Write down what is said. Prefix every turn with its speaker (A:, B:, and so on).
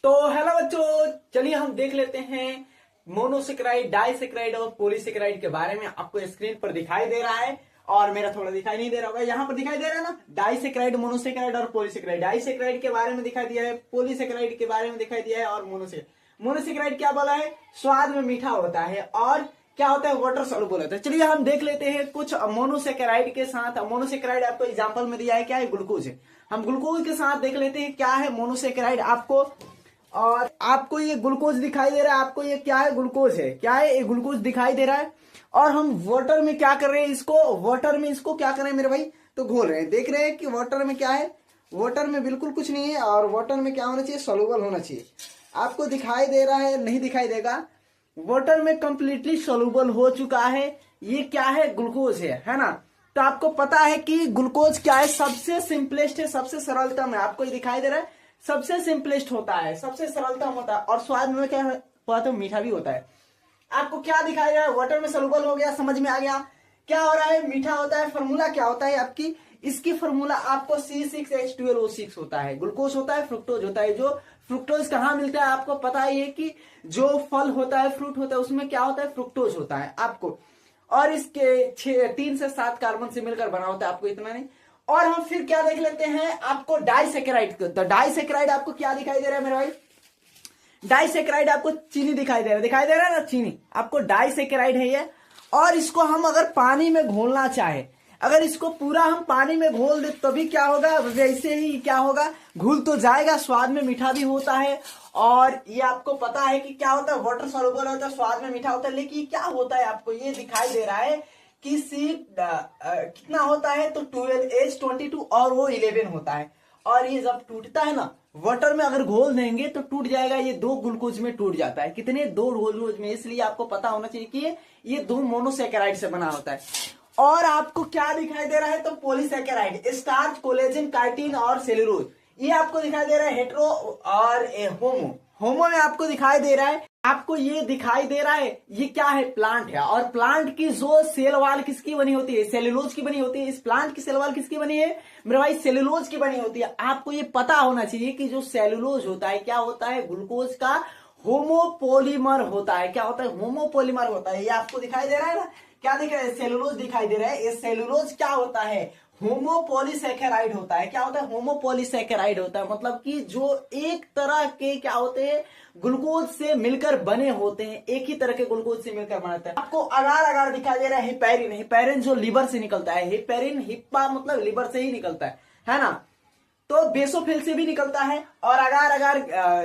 A: तो हेलो बच्चों, चलिए हम देख लेते हैं मोनोसेकेराइड, डाइसेकेराइड और पॉलीसेकेराइड के बारे में। आपको स्क्रीन पर दिखाई दे रहा है और मेरा थोड़ा दिखाई नहीं दे रहा होगा। यहाँ पर दिखाई दे रहा है ना, डाइसेकेराइड, मोनोसेकेराइड और पॉलीसेकेराइड। डाइसेकेराइड के बारे में दिखाई दिया है, पॉलीसेकेराइड के बारे में दिखाई दिया है और मोनोसेकेराइड क्या बोला है, स्वाद में मीठा होता है और क्या होता है, वाटर सॉल्युबल होता है। चलिए हम देख लेते हैं कुछ मोनोसेकेराइड के साथ। मोनोसेकेराइड आपको एग्जांपल में दिया है, क्या है, ग्लूकोज है। हम ग्लूकोज के साथ देख लेते हैं क्या है मोनोसेकेराइड। आपको ये ग्लूकोज दिखाई दे रहा है, आपको ये क्या है, ग्लूकोज है, क्या है, ये ग्लूकोज दिखाई दे रहा है। और हम वाटर में क्या कर रहे हैं, इसको क्या कर रहे हैं मेरे भाई, तो घोल रहे हैं। देख रहे हैं कि वाटर में क्या है, वाटर में बिल्कुल कुछ नहीं है और वाटर में क्या होना चाहिए, सॉल्युबल होना चाहिए। आपको दिखाई दे रहा है, नहीं दिखाई देगा, वाटर में कंप्लीटली सॉल्युबल हो चुका है। ये क्या है, ग्लूकोज है ना। तो आपको पता है कि ग्लूकोज क्या है, सबसे सिंपलेस्ट है, सबसे सरलतम है। आपको ये दिखाई दे रहा है, सबसे सिंपलेस्ट होता है, सबसे सरलतम होता है और स्वाद में क्या होता है, मीठा भी होता है। आपको क्या दिखाई दे रहा है, वाटर में सॉल्युबल हो गया, समझ में आ गया क्या हो रहा है, मीठा होता है। फॉर्मूला क्या होता है आपकी, इसकी फॉर्मूला आपको C6H12O6 होता है। ग्लूकोज होता है, फ्रुक्टोज होता है। जो फ्रुक्टोज कहाँ मिलता है आपको पता ही है कि जो फल होता है, फ्रूट होता है, उसमें क्या होता है, फ्रुक्टोज होता है आपको। और इसके 3 से 7 कार्बन से मिलकर बना होता है, आपको इतना नहीं। और हम फिर क्या देख लेते हैं, आपको डाइसेकेराइड। तो डाइसेकेराइड आपको क्या दिखाई दे रहा है मेरे भाई, डाइसेकेराइड आपको चीनी दिखाई दे रहा है ना, चीनी आपको डाइसेकेराइड है ये। और इसको हम अगर पानी में घोलना चाहे, अगर इसको पूरा हम पानी में घोल दे तभी क्या होगा, वैसे ही क्या होगा, घुल तो जाएगा, स्वाद में मीठा भी होता है। और ये आपको पता है कि क्या होता है, वाटर सॉल्युबल होता है, स्वाद में मीठा होता है। लेकिन क्या होता है, आपको ये दिखाई दे रहा है कि कितना होता है, तो 12H22 और वो 11 होता है। और ये जब टूटता है ना, वाटर में अगर घोल देंगे तो टूट जाएगा। ये 2 ग्लूकोज में टूट जाता है, कितने, 2 ग्लूकोज में। इसलिए आपको पता होना चाहिए कि ये 2 मोनोसेकेराइड से बना होता है। और आपको क्या दिखाई दे रहा है, तो पॉलीसेकेराइड, स्टार्च, कोलेजन, काइटिन और सेलुलोज। ये आपको दिखाई दे रहा है हेटेरो और होमो में आपको दिखाई दे रहा है। आपको ये दिखाई दे रहा है, ये क्या है, प्लांट है। और प्लांट की जो सेल वाल किसकी बनी होती है, सेलुलोज की बनी होती है। इस प्लांट की सेल वाल किसकी बनी है मेरे भाई, सेलुलोज की बनी होती है। आपको ये पता होना चाहिए कि जो सेलुलोज होता है, क्या होता है, ग्लूकोज का होमोपोलीमर होता है। क्या होता है, होमोपोलीमर होता है। ये आपको दिखाई दे रहा है ना, क्या दिख रहा है, सेलुलोज दिखाई दे रहा है। ये सेलुलोज क्या होता है, होमोपोलीसेकेराइड होता है। क्या होता है, होमोपोलीसेकेराइड होता है। मतलब कि जो एक तरह के क्या होते हैं, ग्लूकोज से मिलकर बने होते हैं, एक ही तरह के ग्लूकोज से मिलकर बनाते हैं। आपको अगार अगार दिखाई दे रहा है, हिपैरिन। हिपैरिन जो लिवर से निकलता है, हिपैरिन, हिप्पा मतलब लिवर से ही निकलता है ना। तो बेसोफिल से भी निकलता है। और अगार अगार